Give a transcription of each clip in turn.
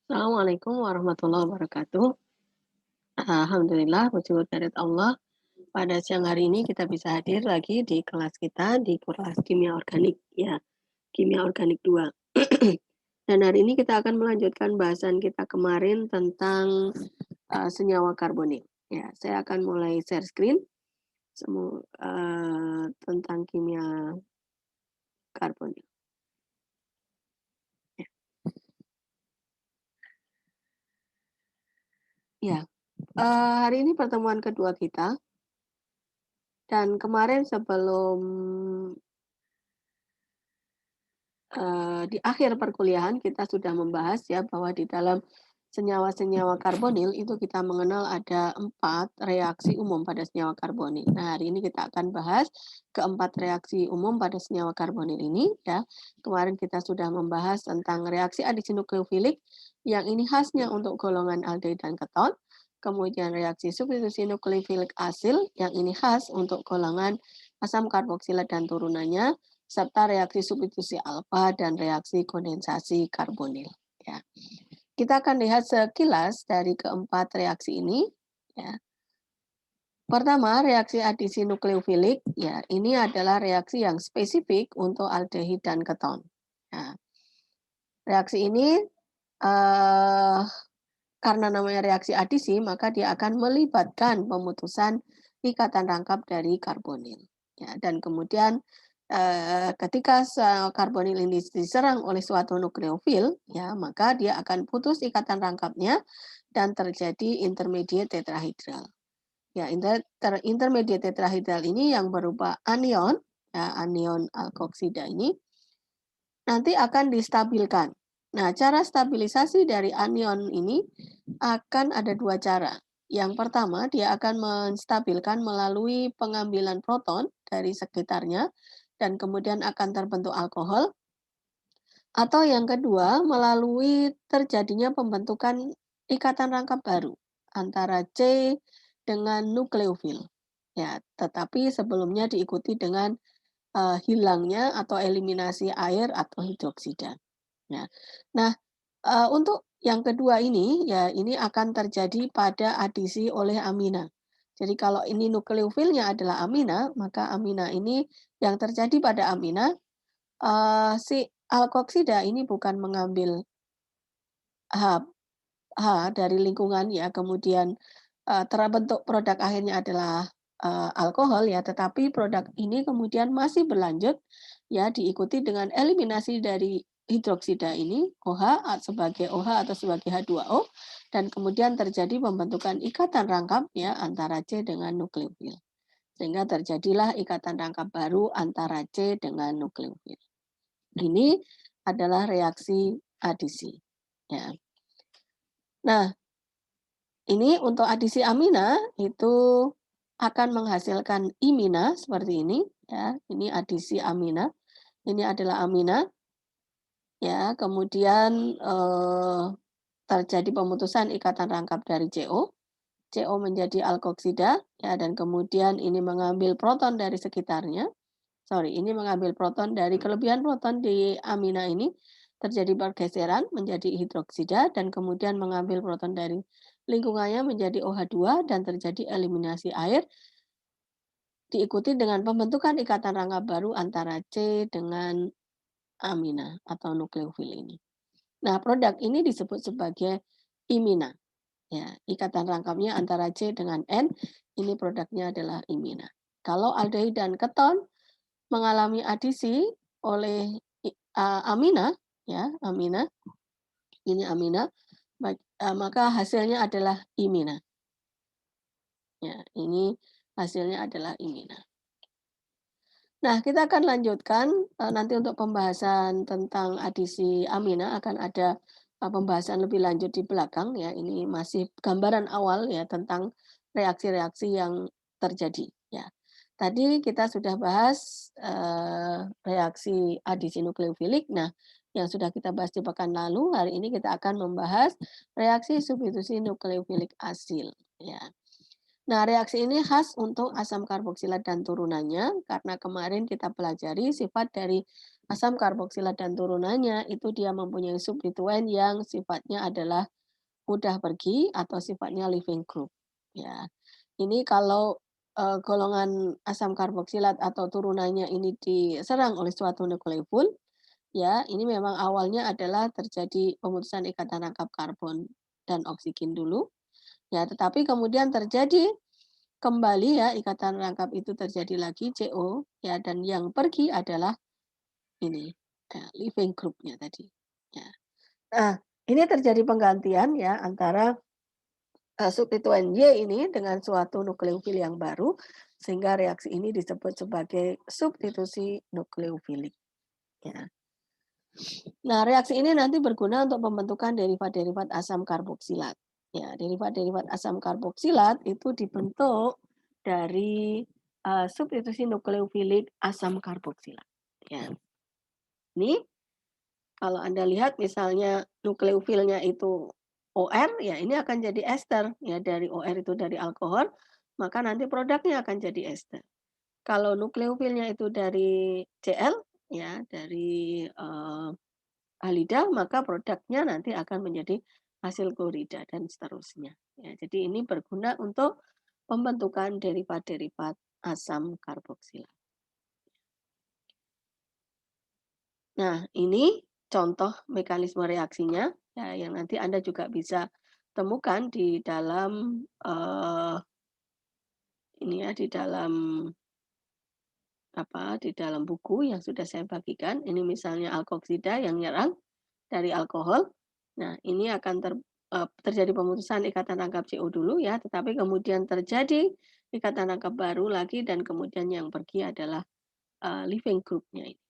Assalamualaikum warahmatullahi wabarakatuh. Alhamdulillah, puji kehadirat Allah. Pada siang hari ini kita bisa hadir lagi di kelas kita di kelas kimia organik ya, kimia organik 2. Dan hari ini kita akan melanjutkan bahasan kita kemarin tentang senyawa karbonil. Ya, saya akan mulai share screen tentang kimia karbonil. Ya, ya. Hari ini pertemuan kedua kita dan kemarin sebelum di akhir perkuliahan kita sudah membahas ya bahwa di dalam senyawa-senyawa karbonil itu kita mengenal ada 4 reaksi umum pada senyawa karbonil. Nah, hari ini kita akan bahas keempat reaksi umum pada senyawa karbonil ini ya. Kemarin kita sudah membahas tentang reaksi adisi nukleofilik yang ini khasnya untuk golongan aldehid dan keton. Kemudian reaksi substitusi nukleofilik asil yang ini khas untuk golongan asam karboksilat dan turunannya, serta reaksi substitusi alfa dan reaksi kondensasi karbonil. Ya. Kita akan lihat sekilas dari keempat reaksi ini. Ya. Pertama, reaksi adisi nukleofilik. Ya, ini adalah reaksi yang spesifik untuk aldehid dan keton. Ya. Reaksi ini eh, karena namanya reaksi adisi, maka dia akan melibatkan pemutusan ikatan rangkap dari karbonil. Ya, dan kemudian ketika karbonil ini diserang oleh suatu nukleofil, ya, maka dia akan putus ikatan rangkapnya dan terjadi intermediate tetrahedral. Ya, intermediate tetrahedral ini yang berupa anion, ya, anion alkoksida ini nanti akan distabilkan. Nah, cara stabilisasi dari anion ini akan ada 2 cara. Yang pertama, dia akan menstabilkan melalui pengambilan proton dari sekitarnya dan kemudian akan terbentuk alkohol. Atau yang kedua, melalui terjadinya pembentukan ikatan rangkap baru antara C dengan nukleofil. Ya, tetapi sebelumnya diikuti dengan hilangnya atau eliminasi air atau hidroksida. Ya. Nah, untuk yang kedua ini, ya ini akan terjadi pada adisi oleh amina. Jadi kalau ini nukleofilnya adalah amina, maka amina ini yang terjadi pada amina, si alkoksida ini bukan mengambil H H dari lingkungan ya, kemudian terbentuk produk akhirnya adalah alkohol ya, tetapi produk ini kemudian masih berlanjut ya, diikuti dengan eliminasi dari hidroksida ini, OH sebagai OH atau sebagai H2O, dan kemudian terjadi pembentukan ikatan rangkap ya antara C dengan nukleofil. Sehingga terjadilah ikatan rangkap baru antara C dengan nukleofil. Ini adalah reaksi adisi. Ya. Nah, ini untuk adisi amina itu akan menghasilkan imina seperti ini ya. Ini adisi amina. Ini adalah amina ya. Kemudian terjadi pemutusan ikatan rangkap dari CO. CO menjadi alkoksida ya, dan kemudian ini mengambil proton dari sekitarnya. Ini mengambil proton dari kelebihan proton di amina ini, terjadi pergeseran menjadi hidroksida dan kemudian mengambil proton dari lingkungannya menjadi OH2 dan terjadi eliminasi air, diikuti dengan pembentukan ikatan rangkap baru antara C dengan amina atau nukleofil ini. Nah, produk ini disebut sebagai imina. Ya, ikatan rangkapnya antara C dengan N, ini produknya adalah imina. Kalau aldehid dan keton mengalami adisi oleh amina, ya, amina, ini amina, maka hasilnya adalah imina. Ya, ini hasilnya adalah imina. Nah, kita akan lanjutkan nanti untuk pembahasan tentang adisi amina akan ada pembahasan lebih lanjut di belakang ya. Ini masih gambaran awal ya tentang reaksi-reaksi yang terjadi ya. Tadi kita sudah bahas reaksi adisi nukleofilik. Nah, yang sudah kita bahas di pekan lalu, hari ini kita akan membahas reaksi substitusi nukleofilik asil ya. Nah, reaksi ini khas untuk asam karboksilat dan turunannya karena kemarin kita pelajari sifat dari asam karboksilat dan turunannya itu dia mempunyai substituen yang sifatnya adalah mudah pergi atau sifatnya living group, ya. Ini kalau, golongan asam karboksilat atau turunannya ini diserang oleh suatu nukleofil, ya, ini memang awalnya adalah terjadi pemutusan ikatan rangkap karbon dan oksigen dulu, ya, tetapi kemudian terjadi kembali ya ikatan rangkap itu terjadi lagi CO, ya, dan yang pergi adalah ini, leaving group-nya tadi, ya. Nah, ini terjadi penggantian ya antara, substituen Y ini dengan suatu nukleofil yang baru, sehingga reaksi ini disebut sebagai substitusi nukleofilik, ya. Nah, reaksi ini nanti berguna untuk pembentukan derivat-derivat asam karboksilat. Ya, derivat-derivat asam karboksilat itu dibentuk dari, substitusi nukleofilik asam karboksilat, ya. Ini kalau Anda lihat misalnya nukleofilnya itu OR, ya ini akan jadi ester, ya dari OR itu dari alkohol, maka nanti produknya akan jadi ester. Kalau nukleofilnya itu dari Cl, ya dari, halida, maka produknya nanti akan menjadi hasil klorida dan seterusnya. Ya, jadi ini berguna untuk pembentukan derivat-derivat asam karboksilat. Nah, ini contoh mekanisme reaksinya, ya, yang nanti Anda juga bisa temukan di dalam, ini ya, di dalam di dalam buku yang sudah saya bagikan. Ini misalnya alkoksida yang nyerang dari alkohol. Nah, ini akan terjadi pemutusan ikatan rangkap CO dulu ya, tetapi kemudian terjadi ikatan rangkap baru lagi dan kemudian yang pergi adalah, leaving group-nya ini.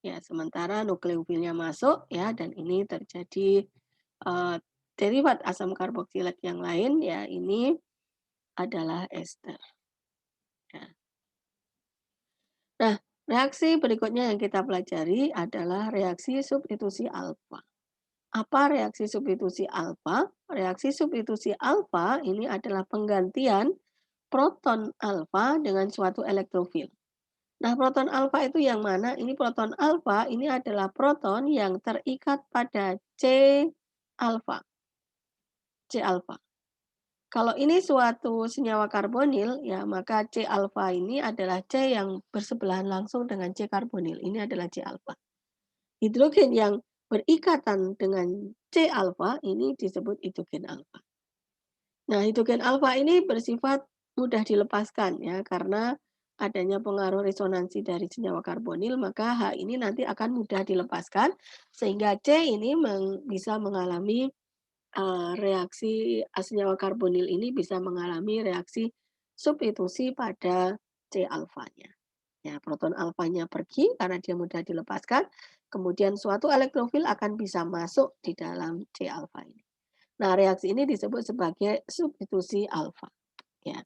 Ya, sementara nukleofilnya masuk ya dan ini terjadi, eee, derivat asam karboksilat yang lain ya, ini adalah ester, ya. Nah, reaksi berikutnya yang kita pelajari adalah reaksi substitusi alfa. Apa reaksi substitusi alfa? Reaksi substitusi alfa ini adalah penggantian proton alfa dengan suatu elektrofil. Nah, proton alfa itu yang mana? Ini proton alfa ini adalah proton yang terikat pada C alfa. C alfa. Kalau ini suatu senyawa karbonil, ya maka C alfa ini adalah C yang bersebelahan langsung dengan C karbonil. Ini adalah C alfa. Hidrogen yang berikatan dengan C alfa ini disebut hidrogen alfa. Nah, hidrogen alfa ini bersifat mudah dilepaskan ya karena adanya pengaruh resonansi dari senyawa karbonil, maka H ini nanti akan mudah dilepaskan sehingga C ini bisa mengalami reaksi senyawa karbonil ini bisa mengalami reaksi substitusi pada C alfanya. Ya, proton alfanya pergi karena dia mudah dilepaskan, kemudian suatu elektrofil akan bisa masuk di dalam C alfa ini. Nah, reaksi ini disebut sebagai substitusi alfa, ya.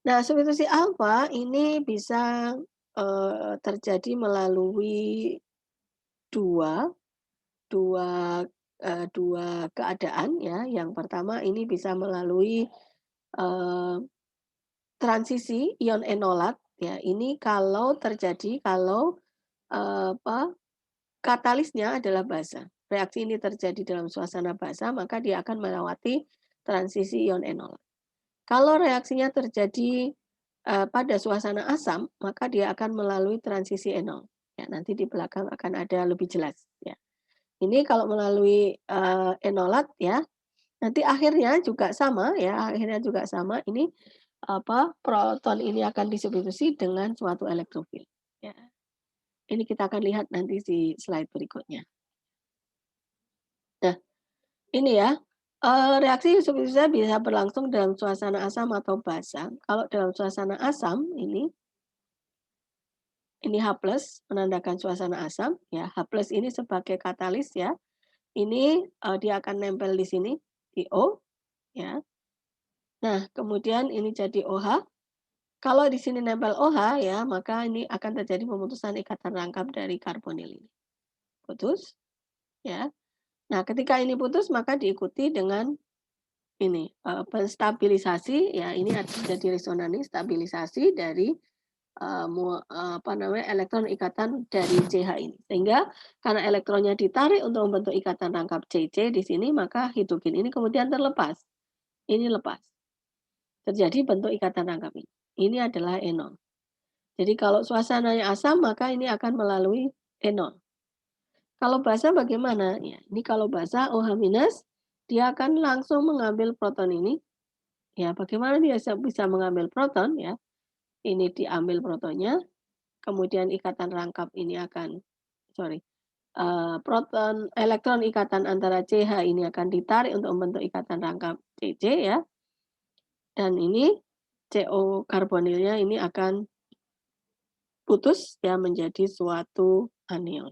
Nah, substitusi alfa ini bisa, terjadi melalui dua dua, dua keadaan ya. Yang pertama ini bisa melalui, eee, transisi ion enolat ya. Ini kalau terjadi kalau, apa, katalisnya adalah basa. Reaksi ini terjadi dalam suasana basa, maka dia akan melewati transisi ion enolat. Kalau reaksinya terjadi, pada suasana asam, maka dia akan melalui transisi enol. Ya, nanti di belakang akan ada lebih jelas ya. Ini kalau melalui, enolat ya, nanti akhirnya juga sama ya, akhirnya juga sama, ini proton ini akan disubstitusi dengan suatu elektrofil, ya. Ini kita akan lihat nanti di slide berikutnya. Nah, ini ya, reaksi substitusi bisa berlangsung dalam suasana asam atau basa. Kalau dalam suasana asam ini H+ menandakan suasana asam, ya. H+ ini sebagai katalis ya. Ini, dia akan nempel di sini, di O, ya. Nah, kemudian ini jadi OH. Kalau di sini nempel OH ya, maka ini akan terjadi pemutusan ikatan rangkap dari karbonil ini. Putus, ya. Nah, ketika ini putus maka diikuti dengan ini, penstabilisasi ya, ini terjadi resonansi stabilisasi dari elektron ikatan dari CH ini. Sehingga karena elektronnya ditarik untuk membentuk ikatan rangkap CC di sini, maka hidrogen ini kemudian terlepas. Ini lepas. Terjadi bentuk ikatan rangkap ini. Ini adalah enol. Jadi kalau suasananya asam, maka ini akan melalui enol. Kalau basa bagaimana? Ya, ini kalau basa OH-, dia akan langsung mengambil proton ini. Ya, bagaimana dia bisa mengambil proton ya? Ini diambil protonnya, kemudian ikatan rangkap ini akan sorry, proton elektron ikatan antara CH ini akan ditarik untuk membentuk ikatan rangkap CC ya. Dan ini CO karbonilnya ini akan putus ya menjadi suatu anion.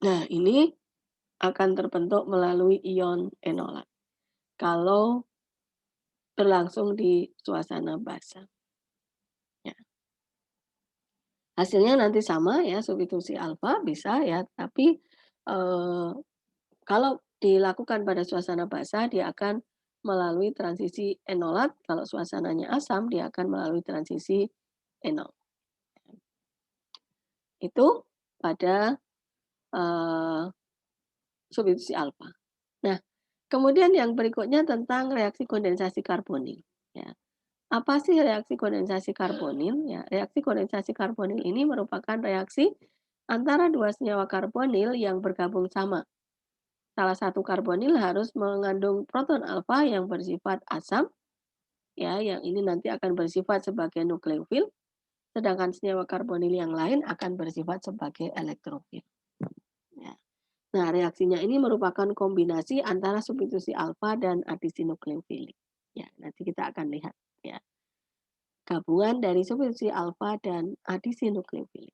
Nah, ini akan terbentuk melalui ion enolat. Kalau berlangsung di suasana basa. Ya. Hasilnya nanti sama ya, substitusi alfa bisa ya, tapi kalau dilakukan pada suasana basa dia akan melalui transisi enolat, kalau suasananya asam dia akan melalui transisi enol. Itu pada substitusi alfa. Nah, kemudian yang berikutnya tentang reaksi kondensasi karbonil. Ya. Apa sih reaksi kondensasi karbonil? Ya, reaksi kondensasi karbonil ini merupakan reaksi antara dua senyawa karbonil yang bergabung sama. Salah satu karbonil harus mengandung proton alfa yang bersifat asam, ya, yang ini nanti akan bersifat sebagai nukleofil, sedangkan senyawa karbonil yang lain akan bersifat sebagai elektrofil. Ya. Nah, reaksinya ini merupakan kombinasi antara substitusi alfa dan adisi nukleofilik. Ya, nanti kita akan lihat ya. Gabungan dari substitusi alfa dan adisi nukleofilik.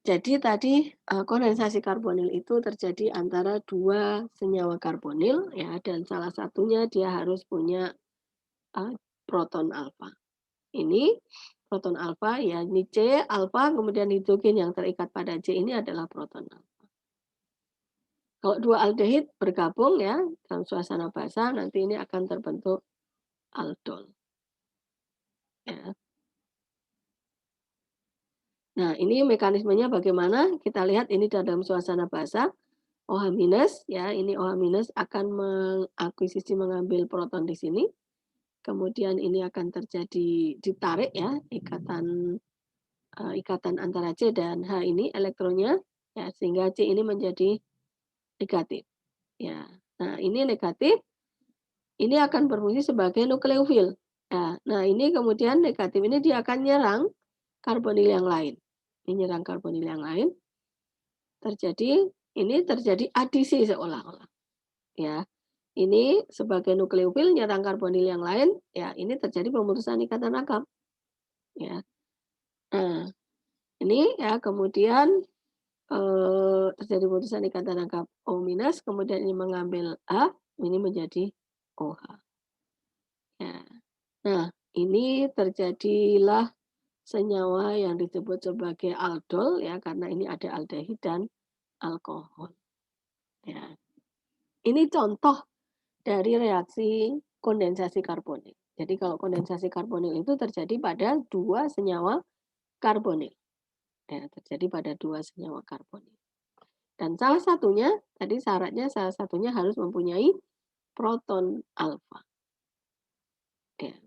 Jadi tadi kondensasi karbonil itu terjadi antara dua senyawa karbonil ya, dan salah satunya dia harus punya proton alfa. Ini proton alfa ya, ini C alfa, kemudian hidrogen yang terikat pada C ini adalah proton alfa. Kalau dua aldehid bergabung ya dalam suasana basa, nanti ini akan terbentuk aldol. Ya. Nah, ini mekanismenya bagaimana? Kita lihat ini dalam suasana basa. OH- ya, ini OH- akan mengakuisisi mengambil proton di sini. Kemudian ini akan terjadi ditarik ya, ikatan antara C dan H ini elektronnya ya, sehingga C ini menjadi negatif. Ya. Nah, ini negatif, ini akan berfungsi sebagai nukleofil. Ya. Nah, ini kemudian negatif ini dia akan nyerang karbonil yang lain. Ini nyerang karbonil yang lain. Terjadi adisi seolah-olah. Ya. Ini sebagai nukleofil nyerang karbonil yang lain, ya ini terjadi pemutusan ikatan rangkap. Ya. Nah, ini ya kemudian terjadi pemutusan ikatan rangkap O-, kemudian ini mengambil A, ini menjadi OH. Ya. Nah, ini terjadilah senyawa yang disebut sebagai aldol ya, karena ini ada aldehid dan alkohol. Ya. Ini contoh dari reaksi kondensasi karbonil. Jadi kalau kondensasi karbonil itu terjadi pada dua senyawa karbonil. Ya, terjadi pada dua senyawa karbonil. Dan salah satunya, tadi syaratnya salah satunya harus mempunyai proton alfa. Ya.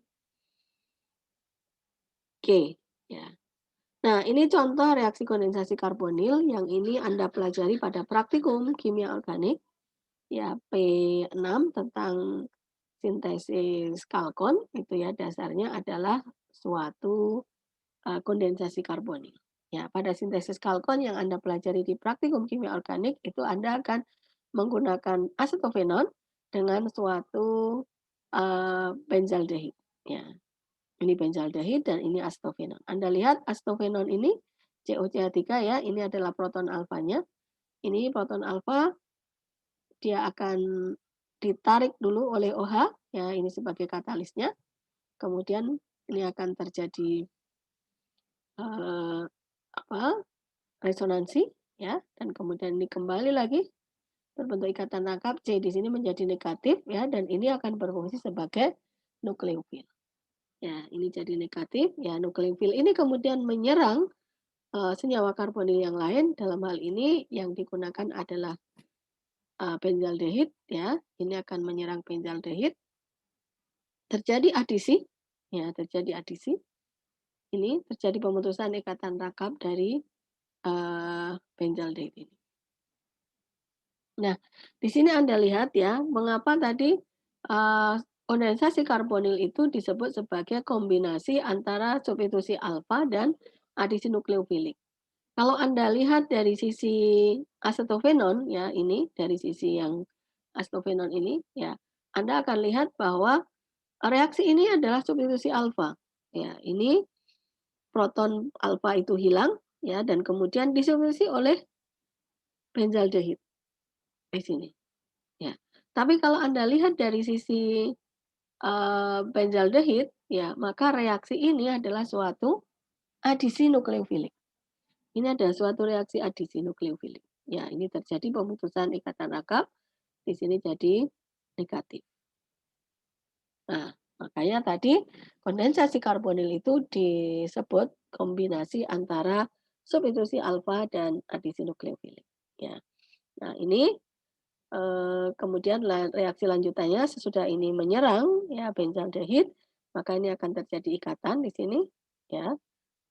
Oke, ya. Nah, ini contoh reaksi kondensasi karbonil yang ini Anda pelajari pada praktikum kimia organik ya P6 tentang sintesis kalkon itu ya dasarnya adalah suatu kondensasi karbonil. Ya, pada sintesis kalkon yang Anda pelajari di praktikum kimia organik itu Anda akan menggunakan asetofenon dengan suatu benzaldehid. Ya, ini benzaldehid dan ini asetofenon. Anda lihat asetofenon ini COCH3 ya, ini adalah proton alfanya. Ini proton alfa dia akan ditarik dulu oleh OH ya, ini sebagai katalisnya. Kemudian ini akan terjadi resonansi ya, dan kemudian ini kembali lagi terbentuk ikatan rangkap C di sini menjadi negatif ya, dan ini akan berfungsi sebagai nukleofil. Ya, ini jadi negatif, ya nukleofil ini kemudian menyerang, senyawa karbonil yang lain, dalam hal ini yang digunakan adalah, benzaldehid ya, ini akan menyerang benzaldehid, terjadi adisi, ya terjadi adisi, ini terjadi pemutusan ikatan rangkap dari, benzaldehid ini. Nah, di sini Anda lihat ya, mengapa tadi, kondensasi karbonil itu disebut sebagai kombinasi antara substitusi alfa dan adisi nukleofilik. Kalau Anda lihat dari sisi asetofenon ya ini, dari sisi yang asetofenon ini ya, Anda akan lihat bahwa reaksi ini adalah substitusi alfa. Ya, ini proton alfa itu hilang ya dan kemudian disubstitusi oleh benzaldehid di sini. Ya. Tapi kalau Anda lihat dari sisi, benzaldehid, ya, maka reaksi ini adalah suatu adisi nukleofilik. Ini adalah suatu reaksi adisi nukleofilik. Ya, ini terjadi pemutusan ikatan rangkap, di sini jadi negatif. Nah, makanya tadi kondensasi karbonil itu disebut kombinasi antara substitusi alfa dan adisi nukleofilik, ya. Nah, ini kemudian reaksi lanjutannya sesudah ini menyerang ya benzaldehid, maka ini akan terjadi ikatan di sini ya.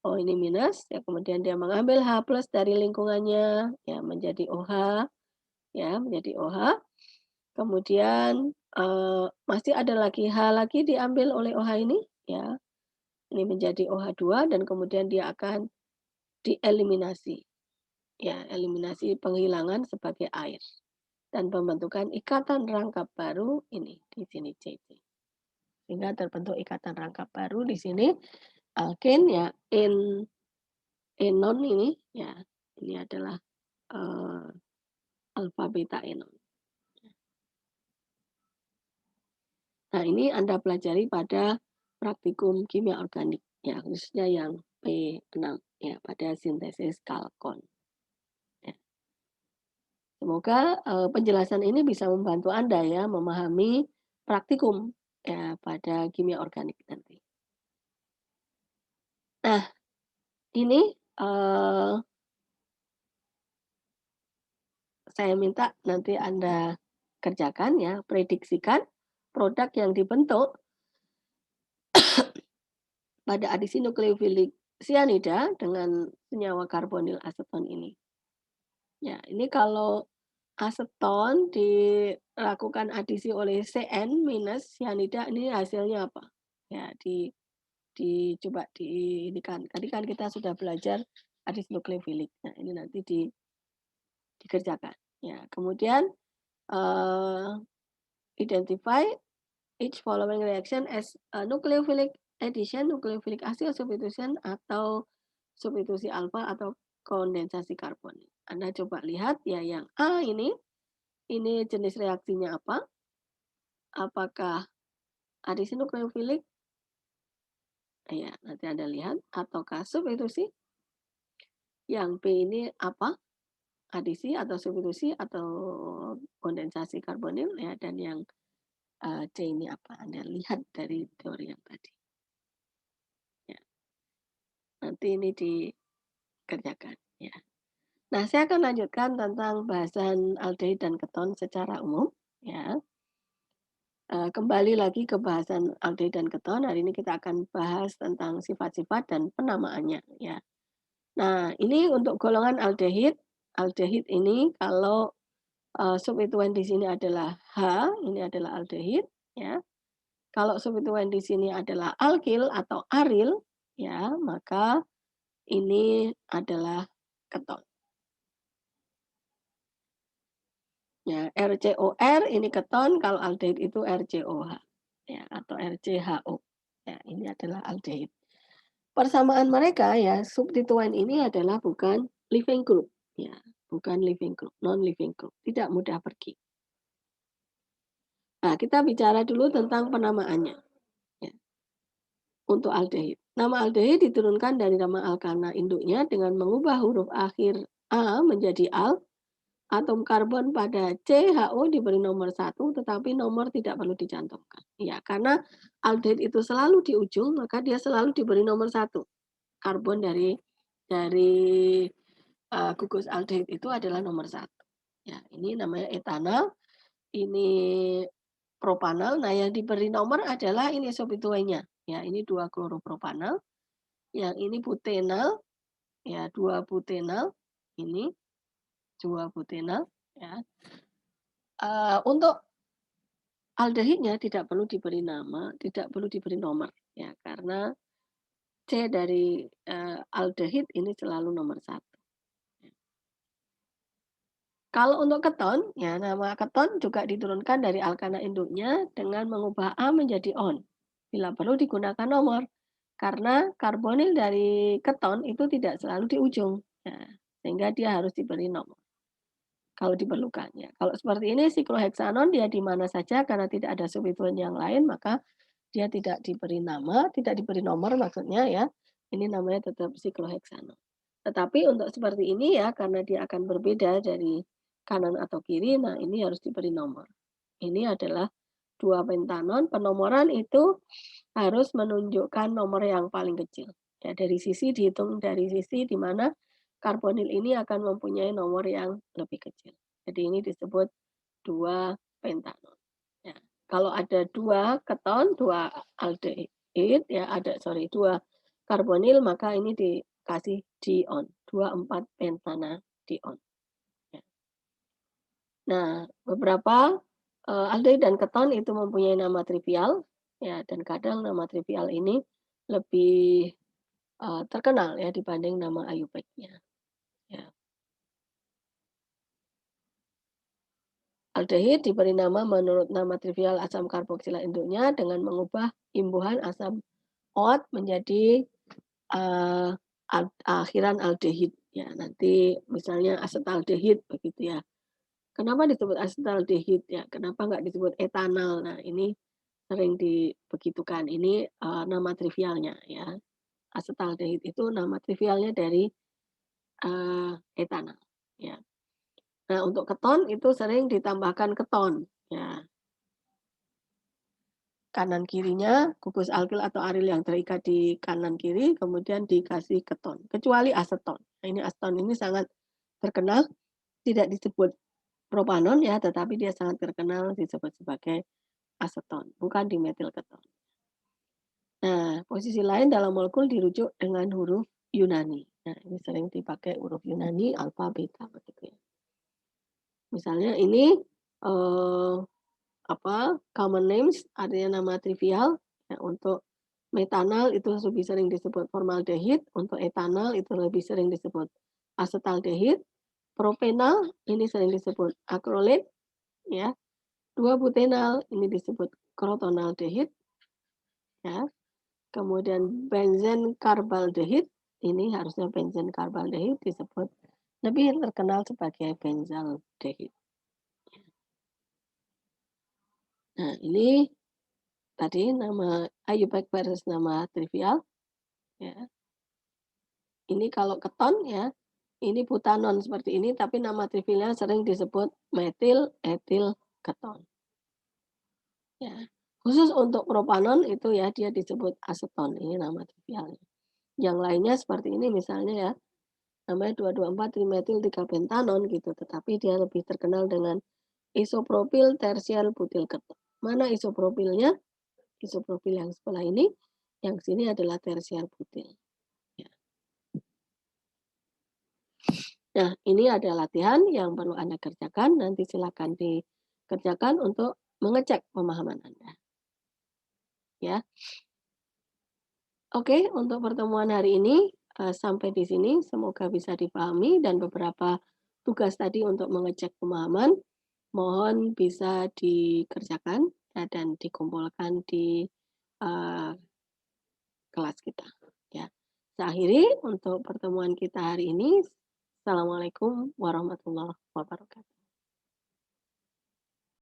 Oh ini minus, ya kemudian dia mengambil H plus dari lingkungannya ya menjadi OH ya, menjadi OH. Kemudian masih ada lagi H lagi diambil oleh OH ini ya. Ini menjadi OH2 dan kemudian dia akan dieliminasi. Ya, eliminasi penghilangan sebagai air. Dan pembentukan ikatan rangkap baru ini di sini CC. Sehingga terbentuk ikatan rangkap baru di sini alkane ya enon ini ya ini adalah alfa beta enon. Nah, ini Anda pelajari pada praktikum kimia organik ya khususnya yang P6 ya pada sintesis kalkon. Ya. Semoga penjelasan ini bisa membantu Anda ya memahami praktikum ya pada kimia organik nanti. Nah, ini saya minta nanti Anda kerjakan ya, prediksikan produk yang dibentuk pada adisi nukleofilik sianida dengan senyawa karbonil aseton ini. Ya, ini kalau aseton dilakukan adisi oleh CN minus sianida ini hasilnya apa? Ya, dicoba di ini kan tadi kan kita sudah belajar adisi nukleofilik. Nah, ini nanti dikerjakan. Ya, kemudian identify each following reaction as a nucleophilic addition, nucleophilic acid substitution atau substitusi alfa atau kondensasi karbon. Anda coba lihat ya yang A ini jenis reaksinya apa? Apakah adisi nukleofilik? Ya, nanti Anda lihat ataukah substitusi? Yang B ini apa? Adisi atau substitusi atau kondensasi karbonil ya dan yang C ini apa? Anda lihat dari teori yang tadi. Ya. Nanti ini dikerjakan ya. Nah, saya akan lanjutkan tentang bahasan aldehid dan keton secara umum ya. Kembali lagi ke bahasan aldehid dan keton. Hari ini kita akan bahas tentang sifat-sifat dan penamaannya ya. Nah, ini untuk golongan aldehid. Aldehid ini kalau substituen di sini adalah H, ini adalah aldehid ya. Kalau substituen di sini adalah alkil atau aril ya, maka ini adalah keton. Ya, RCOR ini keton, kalau aldehid itu RCOH ya atau RCHO. Ya, ini adalah aldehid. Persamaan mereka ya, substituen ini adalah bukan living group ya, bukan living group, non living group, tidak mudah pergi. Nah, kita bicara dulu tentang penamaannya. Ya. Untuk aldehid. Nama aldehid diturunkan dari nama alkana induknya dengan mengubah huruf akhir A menjadi al atom karbon pada CHO diberi nomor 1, tetapi nomor tidak perlu dicantumkan. Ya, karena aldehid itu selalu di ujung, maka dia selalu diberi nomor 1. Karbon dari gugus aldehid itu adalah nomor 1. Ya, ini namanya etanol, ini propanol. Nah, yang diberi nomor adalah ini substituennya. Ya, ini 2 kloropropanol, yang ini butenol, ya 2 butenol, ini 2 butenol, ya. Untuk aldehidnya tidak perlu diberi nama, tidak perlu diberi nomor, ya, karena C dari, aldehid ini selalu nomor 1. Kalau untuk keton, ya nama keton juga diturunkan dari alkana induknya dengan mengubah A menjadi on. Bila perlu digunakan nomor, karena karbonil dari keton itu tidak selalu di ujung. Ya, sehingga dia harus diberi nomor kalau diperlukan ya. Kalau seperti ini sikloheksanon dia di mana saja karena tidak ada substituen yang lain, maka dia tidak diberi nama, tidak diberi nomor maksudnya ya. Ini namanya tetap sikloheksanon. Tetapi untuk seperti ini ya, karena dia akan berbeda dari kanan atau kiri, nah ini harus diberi nomor. Ini adalah 2 pentanon, penomoran itu harus menunjukkan nomor yang paling kecil. Ya, dari sisi dihitung dari sisi di mana karbonil ini akan mempunyai nomor yang lebih kecil. Jadi ini disebut 2 pentanon. Ya. Kalau ada 2 keton, 2 aldehid ya, ada 2 karbonil maka ini dikasih dion, 24 pentanadion. Ya. Nah, beberapa aldehid dan keton itu mempunyai nama trivial ya, dan kadang nama trivial ini lebih terkenal ya dibanding nama IUPAC-nya. Ya. Aldehid diberi nama menurut nama trivial asam karboksila induknya dengan mengubah imbuhan asam OAT menjadi uh, akhiran aldehid. Ya, nanti misalnya asetaldehid begitu ya. Kenapa disebut asetaldehid ya? Kenapa nggak disebut etanol? Nah, ini sering dibegitukan. Ini nama trivialnya ya. Asetaldehid itu nama trivialnya dari etanol. Ya. Nah, untuk keton itu sering ditambahkan keton. Ya, kanan kirinya gugus alkil atau aril yang terikat di kanan kiri, kemudian dikasih keton. Kecuali aseton. Nah, ini aseton ini sangat terkenal, tidak disebut propanon ya, tetapi dia sangat terkenal disebut sebagai aseton, bukan dimetil keton. Nah, posisi lain dalam molekul dirujuk dengan huruf Yunani. Nah, ini sering dipakai huruf Yunani, alfa, beta, begitu ya. Misalnya ini common names artinya nama trivial ya, untuk metanol itu lebih sering disebut formaldehid, untuk etanol itu lebih sering disebut asetaldehid, propenol ini sering disebut akrolit ya. 2 butenol ini disebut krotonaldehid ya. Kemudian benzen karbaldehid ini harusnya benzen karbaldehid disebut lebih terkenal sebagai benzaldehid. Nah, ini tadi nama IUPAC versus nama trivial ya. Ini kalau keton ya, ini butanon seperti ini tapi nama trivialnya sering disebut metil etil keton. Ya. Khusus untuk propanon itu ya dia disebut aseton, ini nama trivialnya. Yang lainnya seperti ini misalnya ya, namanya 224 trimetil 3 pentanon gitu, tetapi dia lebih terkenal dengan isopropil tersial butil keton. Mana isopropilnya? Isopropil yang sebelah ini, yang sini adalah tersial butil. Ya. Nah, ini ada latihan yang perlu Anda kerjakan, nanti silakan dikerjakan untuk mengecek pemahaman Anda. Ya. Oke, untuk pertemuan hari ini sampai di sini semoga bisa dipahami dan beberapa tugas tadi untuk mengecek pemahaman mohon bisa dikerjakan ya, dan dikumpulkan di uh, kelas kita. Ya. Saya akhiri untuk pertemuan kita hari ini. Assalamualaikum warahmatullahi wabarakatuh.